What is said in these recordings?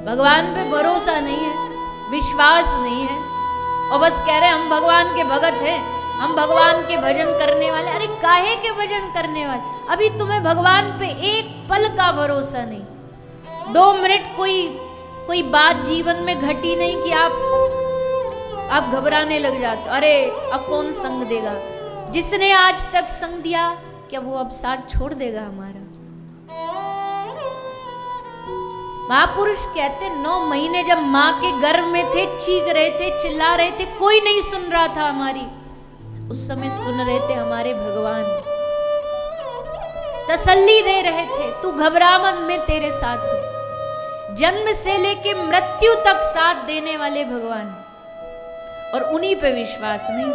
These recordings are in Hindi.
भगवान पे भरोसा नहीं है, विश्वास नहीं है, और बस कह रहे हम भगवान के भगत हैं, हम भगवान के भजन करने वाले। अरे काहे के भजन करने वाले? अभी तुम्हें भगवान पे एक पल का भरोसा नहीं, 2 मिनट कोई बात जीवन में घटी नहीं कि आप घबराने लग जाते, अरे अब कौन संग देगा? जिसने आज तक संग दिया, क्या वो अब साथ छोड़ देगा हमारा? महापुरुष कहते 9 महीने जब माँ के गर्भ में थे, चीख रहे थे, चिल्ला रहे थे, कोई नहीं सुन रहा था हमारी, उस समय सुन रहे थे हमारे भगवान, तसल्ली दे रहे थे, तू घबरा मत, मैं तेरे साथ हूं। जन्म से लेके मृत्यु तक साथ देने वाले भगवान, और उन्हीं पे विश्वास नहीं।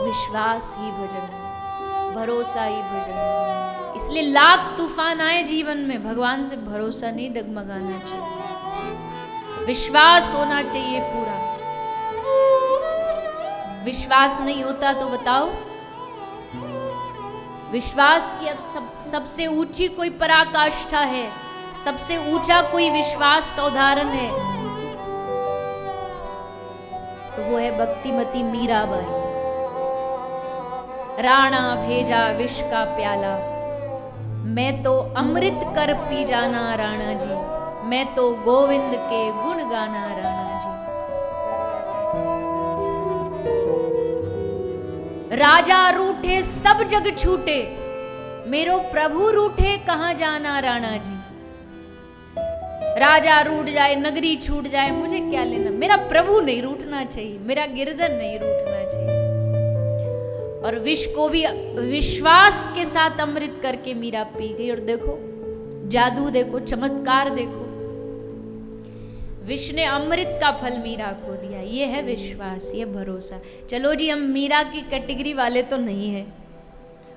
विश्वास ही भजन है, भरोसा ही भजन है। इसलिए लाख तूफान आए जीवन में, भगवान से भरोसा नहीं डगमगाना चाहिए, विश्वास होना चाहिए पूरा। विश्वास नहीं होता तो बताओ, विश्वास की अब सबसे ऊंची कोई पराकाष्ठा है, सबसे ऊंचा कोई विश्वास का उदाहरण है, तो वो है भक्तिमती मीराबाई। राणा भेजा विष का प्याला, मैं तो अमृत कर पी जाना राणा जी, मैं तो गोविंद के गुण गाना राणा जी। राजा रूठे सब जग छूटे, मेरो प्रभु रूठे कहाँ जाना राणा जी। राजा रूठ जाए, नगरी छूट जाए, मुझे क्या लेना, मेरा प्रभु नहीं रूठना चाहिए, मेरा गिरधर नहीं रूठना चाहिए। और विष को भी विश्वास के साथ अमृत करके मीरा पी गई, और देखो जादू, देखो चमत्कार, देखो विष ने अमृत का फल मीरा को दिया। ये है विश्वास, ये भरोसा। चलो जी, हम मीरा की कैटेगरी वाले तो नहीं है,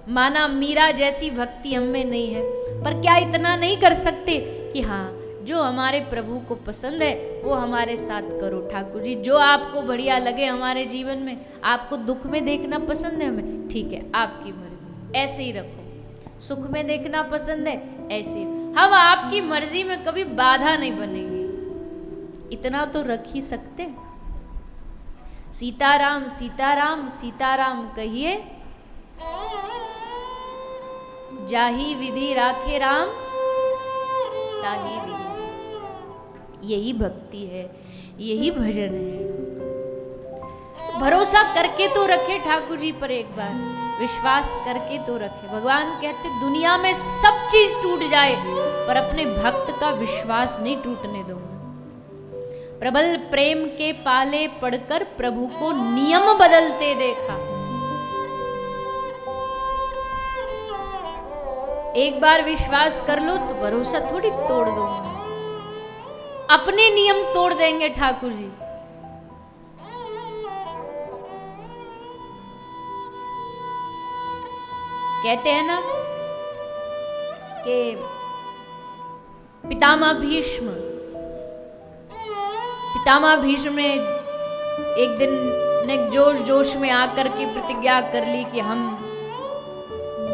माना मीरा जैसी भक्ति हम में नहीं है, पर क्या इतना नहीं कर सकते कि हाँ, जो हमारे प्रभु को पसंद है वो हमारे साथ करो ठाकुर जी, जो आपको बढ़िया लगे हमारे जीवन में। आपको दुख में देखना पसंद है हमें, ठीक है, आपकी मर्जी, ऐसे ही रखो। सुख में देखना पसंद है, ऐसे, हम आपकी मर्जी में कभी बाधा नहीं बनेंगे, इतना तो रख ही सकते। सीताराम सीताराम सीताराम कहिए, जाही विधि राखे राम, ताही विधि। यही भक्ति है, यही भजन है। तो भरोसा करके तो रखे ठाकुर जी पर, एक बार विश्वास करके तो रखे। भगवान कहते दुनिया में सब चीज टूट जाए, पर अपने भक्त का विश्वास नहीं टूटने दूंगा। प्रबल प्रेम के पाले पड़कर प्रभु को नियम बदलते देखा। एक बार विश्वास कर लो तो भरोसा थोड़ी तोड़ दूंगा, अपने नियम तोड़ देंगे ठाकुर जी। कहते हैं ना कि पितामह भीष्म ने एक दिन ने जोश में आकर के प्रतिज्ञा कर ली कि हम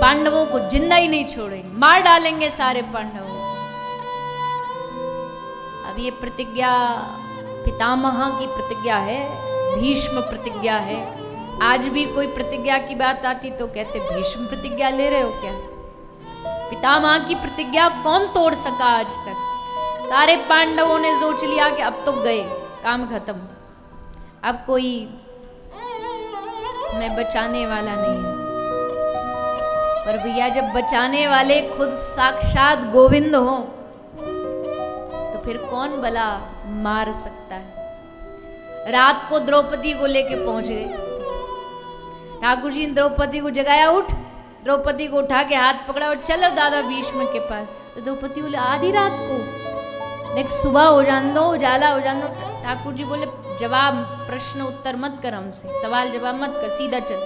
पांडवों को जिंदा ही नहीं छोड़ेंगे, मार डालेंगे सारे पांडवों। अब ये प्रतिज्ञा पितामह की प्रतिज्ञा है, भीष्म प्रतिज्ञा है। आज भी कोई प्रतिज्ञा की बात आती तो कहते भीष्म प्रतिज्ञा ले रहे हो क्या? पितामह की प्रतिज्ञा कौन तोड़ सका आज तक? सारे पांडवों ने सोच लिया कि अब तो गए, काम खत्म, अब कोई हमें बचाने वाला नहीं है। पर भैया जब बचाने वाले खुद साक्षात गोविंद हो तो फिर कौन भला मार सकता है। रात को द्रौपदी को लेके पहुंच गए ठाकुर जी ने द्रौपदी को जगाया, उठ। द्रौपदी को उठा के हाथ पकड़ा और चलो दादा भीष्म के पास। तो द्रौपदी बोले आधी रात को, नेक्स्ट सुबह हो जान दो, उजाला हो जान दो। ठाकुर जी बोले जवाब प्रश्न उत्तर मत कर हमसे, सवाल जवाब मत कर, सीधा चल।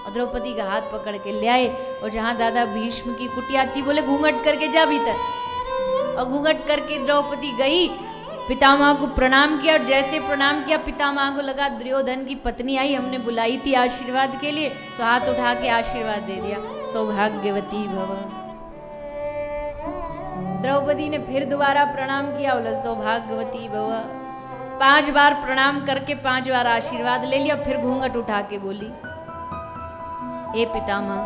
और द्रौपदी का हाथ पकड़ के ले आए और जहाँ दादा भीष्म की कुटिया थी बोले घूंघट करके जा भीतर। और घूंघट करके द्रौपदी गई, पितामह को प्रणाम किया। और जैसे प्रणाम किया पितामह को लगा दुर्योधन की पत्नी आई, हमने बुलाई थी आशीर्वाद के लिए, तो हाथ उठा के आशीर्वाद दे दिया, सौभाग्यवती भव। द्रौपदी ने फिर दोबारा प्रणाम किया, बोला सौभाग्यवती भव। 5 बार प्रणाम करके 5 बार आशीर्वाद ले लिया, फिर घूंघट उठा के बोली, हे पितामह,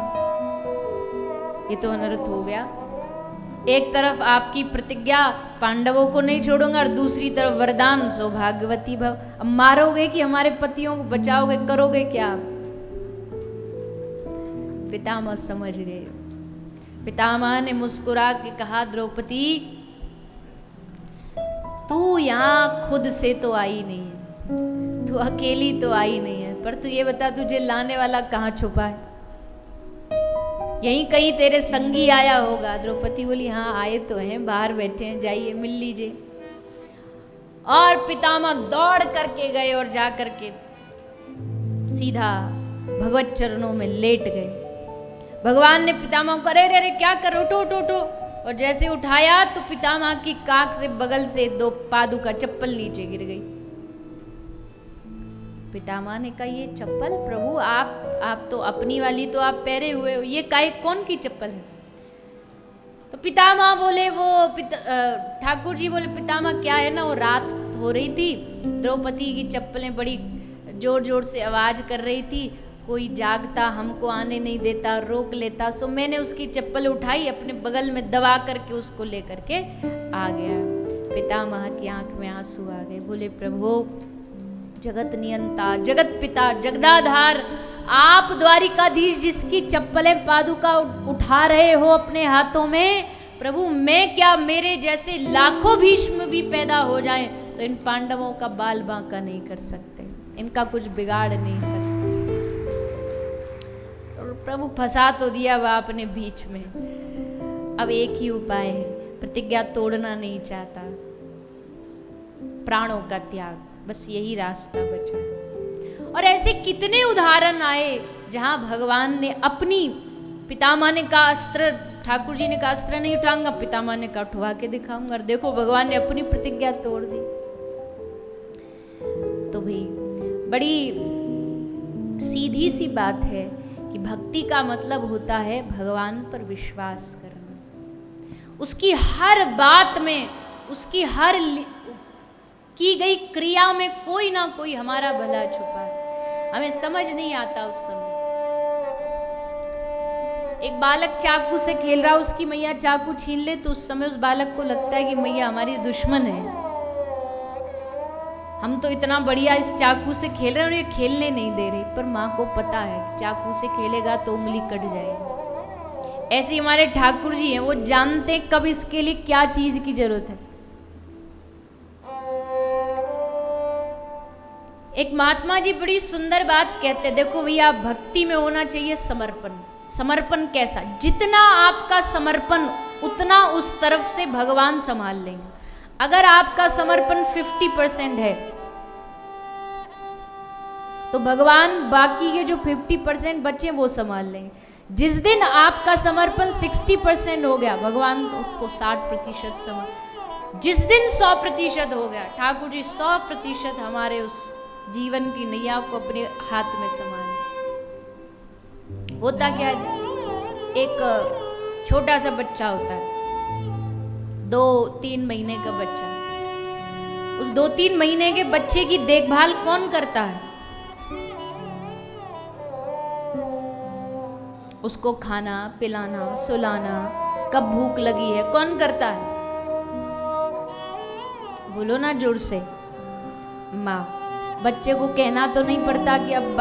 ये तो अनर्थ हो गया। एक तरफ आपकी प्रतिज्ञा पांडवों को नहीं छोड़ूंगा और दूसरी तरफ वरदान सौभाग्यवती भव। अब मारोगे कि हमारे पतियों को बचाओगे, करोगे क्या? पितामह समझ गए। पितामह ने मुस्कुरा के कहा, द्रौपदी तू यहाँ खुद से तो आई नहीं है, तू अकेली तो आई नहीं है, पर तू ये बता तुझे लाने वाला कहाँ छुपा है? यहीं कहीं तेरे संगी आया होगा। द्रौपदी बोली, हाँ आए तो हैं, बाहर बैठे हैं, जाइए मिल लीजिए। और पितामह दौड़ करके गए और जा करके सीधा भगवत चरणों में लेट गए। भगवान ने पितामह को, अरे अरे क्या कर, उठो उठो उठो। और जैसे उठाया तो पितामह की काख से बगल से 2 पादुका चप्पल नीचे गिर गई। पितामह ने कहा, ये चप्पल प्रभु आप तो अपनी वाली तो आप पहरे हुए हो, ये काहे कौन की चप्पल है? तो पितामह बोले, वो ठाकुर जी बोले, पितामह क्या है ना, वो रात हो रही थी, द्रौपदी की चप्पलें बड़ी जोर जोर से आवाज कर रही थी, कोई जागता हमको आने नहीं देता, रोक लेता, सो मैंने उसकी चप्पल उठाई, अपने बगल में दबा करके उसको लेकर के आ गया। पितामह की आंख में आंसू आ गए। बोले, प्रभु जगत नियंता, जगत पिता, जगदाधार, आप द्वारिकाधीश जिसकी चप्पलें पादुका उठा रहे हो अपने हाथों में, प्रभु मैं क्या, मेरे जैसे लाखों भीष्म भी पैदा हो जाएं तो इन पांडवों का बाल बांका नहीं कर सकते, इनका कुछ बिगाड़ नहीं सकते। और प्रभु फंसा तो दिया बाप ने बीच में। अब एक ही उपाय है, प्रतिज्ञा तोड़ना नहीं चाहता, प्राणों का त्याग, बस यही रास्ता बचा। और ऐसे कितने उदाहरण आए जहां भगवान ने अपनी, पितामह ने कहा अस्त्र, ठाकुर जी ने कहा अस्त्र नहीं उठाऊंगा, पितामह ने कहा उठवा के दिखाऊंगा, और देखो भगवान ने अपनी प्रतिज्ञा तोड़ दी। तो भाई बड़ी सीधी सी बात है कि भक्ति का मतलब होता है भगवान पर विश्वास करना, उसकी हर बात में, उसकी हर की गई क्रिया में कोई ना कोई हमारा भला छुपा है, हमें समझ नहीं आता। उस समय एक बालक चाकू से खेल रहा, उसकी मैया चाकू छीन ले तो उस समय उस बालक को लगता है कि मैया हमारी दुश्मन है, हम तो इतना बढ़िया इस चाकू से खेल रहे हैं और ये खेलने नहीं दे रही, पर माँ को पता है कि चाकू से खेलेगा तो उंगली कट जाएगी। ऐसे हमारे ठाकुर जी हैं, वो जानते हैं कब इसके लिए क्या चीज की जरूरत है। एक महात्मा जी बड़ी सुंदर बात कहते हैं, देखो भैया भक्ति में होना चाहिए समर्पण। समर्पण कैसा? जितना आपका समर्पण उतना उस तरफ से भगवान संभाल लेंगे। अगर आपका समर्पण 50% है तो भगवान बाकी के जो 50% बचे वो संभाल लेंगे। जिस दिन आपका समर्पण 60% हो गया, भगवान तो उसको 60% संभाल। जिस दिन 100% हो गया, ठाकुर जी 100% हमारे उस जीवन की नैया को अपने हाथ में संभाल। होता क्या है, एक छोटा सा बच्चा होता है, 2-3 महीने का बच्चा, उस 2-3 महीने के बच्चे की देखभाल कौन करता है? उसको खाना पिलाना सुलाना, कब भूख लगी है कौन करता है? बोलो ना जोर से, माँ। बच्चे को कहना तो नहीं पड़ता कि अब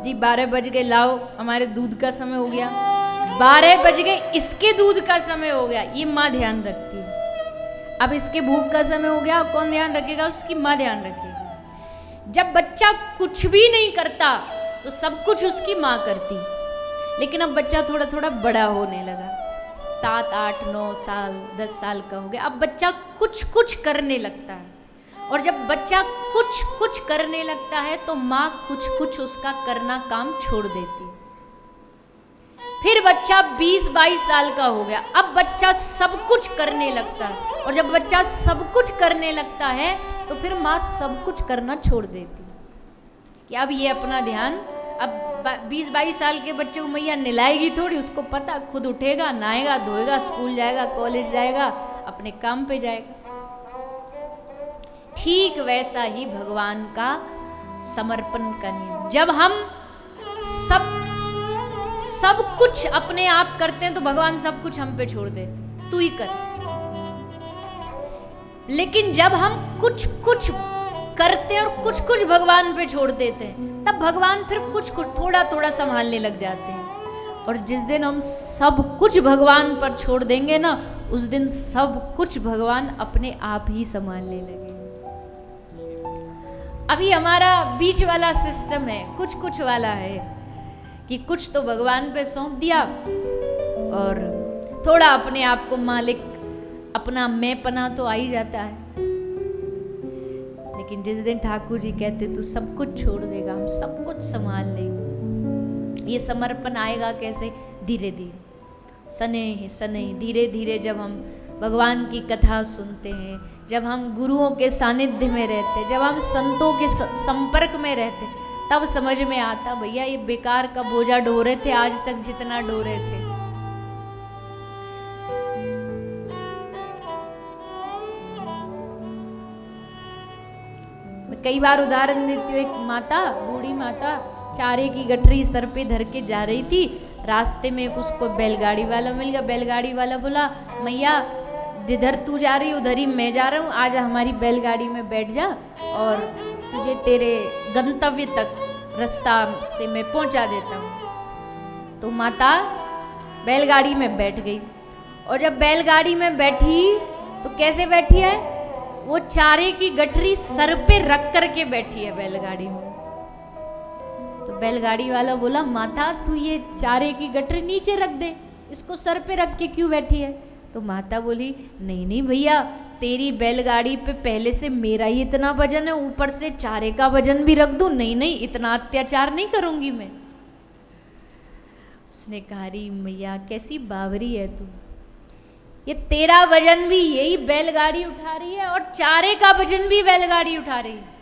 जी 12 बज गए, लाओ हमारे दूध का समय हो गया, 12 बज गए इसके दूध का समय हो गया, ये माँ ध्यान रखती है। अब इसके भूख का समय हो गया, कौन ध्यान रखेगा? उसकी माँ ध्यान रखेगी। जब बच्चा कुछ भी नहीं करता तो सब कुछ उसकी माँ करती। लेकिन अब बच्चा थोड़ा थोड़ा बड़ा होने लगा, 7, 8, 9 साल 10 साल का हो गया, अब बच्चा कुछ कुछ करने लगता है। और जब बच्चा कुछ कुछ करने लगता है तो माँ कुछ कुछ उसका करना काम छोड़ देती है। फिर बच्चा 20-22 साल का हो गया, अब बच्चा सब कुछ करने लगता है। और जब बच्चा सब कुछ करने लगता है तो फिर माँ सब कुछ करना छोड़ देती है कि अब ये अपना ध्यान, अब 20-22 साल के बच्चे को मैया नहलाएगी थोड़ी, उसको पता खुद उठेगा, नहाएगा, धोएगा, स्कूल जाएगा, कॉलेज जाएगा, अपने काम पे जाएगा। ठीक वैसा ही भगवान का समर्पण का नियम, जब हम सब कुछ अपने आप करते हैं तो भगवान सब कुछ हम पे छोड़ देते, तू ही कर। लेकिन जब हम कुछ कुछ करते हैं और कुछ कुछ भगवान पे छोड़ देते हैं, तब भगवान फिर कुछ कुछ थोड़ा थोड़ा संभालने लग जाते हैं। और जिस दिन हम सब कुछ भगवान पर छोड़ देंगे ना, उस दिन सब कुछ भगवान अपने आप ही संभालने लगेंगे। अभी हमारा बीच वाला सिस्टम है, कुछ कुछ वाला है कि कुछ तो भगवान पे सौंप दिया और थोड़ा अपने आप को मालिक, अपना मैंपना तो आ ही जाता है। लेकिन जिस दिन ठाकुर जी कहते तू सब कुछ छोड़ देगा, हम सब कुछ संभाल लेंगे, ये समर्पण आएगा कैसे? धीरे धीरे, सनेह सनेह, धीरे धीरे। जब हम भगवान की कथा सुनते हैं, जब हम गुरुओं के सानिध्य में रहते, जब हम संतों के संपर्क में रहते, तब समझ में आता भैया ये बेकार का बोझा ढो रहे थे आज तक जितना ढो रहे थे। मैं कई बार उदाहरण देती हूँ। एक माता, बूढ़ी माता, चारे की गठरी सर पे धर के जा रही थी। रास्ते में उसको बैलगाड़ी वाला मिल गया। बैलगाड़ी वाला बोला, मैया जिधर तू जा रही उधर ही मैं जा रहा हूँ, आज हमारी बैलगाड़ी में बैठ जा और तुझे तेरे गंतव्य तक रास्ता से मैं पहुंचा देता हूँ। तो माता बैलगाड़ी में बैठ गई और जब बैलगाड़ी में बैठी तो कैसे बैठी है? वो चारे की गठरी सर पे रख करके बैठी है बैलगाड़ी में। तो बैलगाड़ी वाला बोला, माता तू ये चारे की गठरी नीचे रख दे, इसको सर पे रख के क्यों बैठी है? तो माता बोली, नहीं नहीं भैया, तेरी बैलगाड़ी पे पहले से मेरा ही इतना वजन है, ऊपर से चारे का वजन भी रख दूं? नहीं नहीं, इतना अत्याचार नहीं करूंगी मैं। उसने कहा, री मैया कैसी बावरी है तू, ये तेरा वजन भी यही बैलगाड़ी उठा रही है और चारे का वजन भी बैलगाड़ी उठा रही है।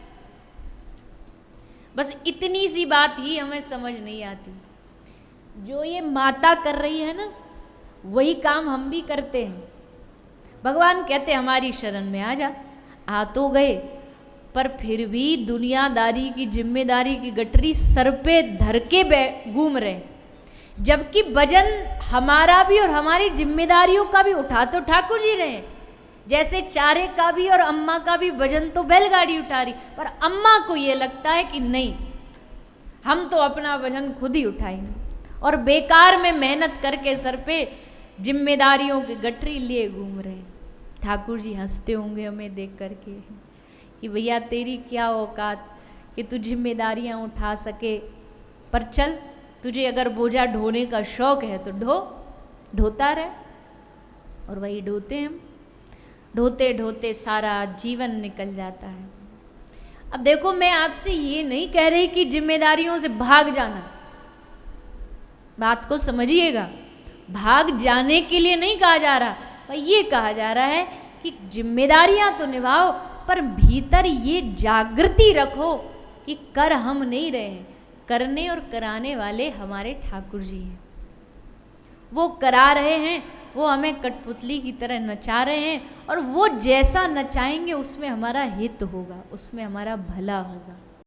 बस इतनी सी बात ही हमें समझ नहीं आती। जो ये माता कर रही है ना, वही काम हम भी करते हैं। भगवान कहते हमारी शरण में आ जा, आ तो गए, पर फिर भी दुनियादारी की जिम्मेदारी की गठरी सर पे धर के घूम रहे, जबकि वजन हमारा भी और हमारी जिम्मेदारियों का भी उठा तो ठाकुर जी रहे। जैसे चारे का भी और अम्मा का भी वजन तो बैलगाड़ी उठा रही, पर अम्मा को ये लगता है कि नहीं, हम तो अपना वजन खुद ही उठाएंगे, और बेकार में मेहनत करके सर पे जिम्मेदारियों की गठरी लिए घूम रहे। ठाकुर जी हंसते होंगे हमें देख करके कि भैया तेरी क्या औकात कि तू जिम्मेदारियां उठा सके, पर चल तुझे अगर बोझा ढोने का शौक है तो ढोता रहे। और वही ढोते हम, ढोते ढोते सारा जीवन निकल जाता है। अब देखो, मैं आपसे ये नहीं कह रही कि जिम्मेदारियों से भाग जाना, बात को समझिएगा, भाग जाने के लिए नहीं कहा जा रहा, पर ये कहा जा रहा है कि जिम्मेदारियां तो निभाओ, पर भीतर ये जागृति रखो कि कर हम नहीं रहे हैं, करने और कराने वाले हमारे ठाकुर जी हैं। वो करा रहे हैं, वो हमें कठपुतली की तरह नचा रहे हैं, और वो जैसा नचाएंगे उसमें हमारा हित होगा, उसमें हमारा भला होगा।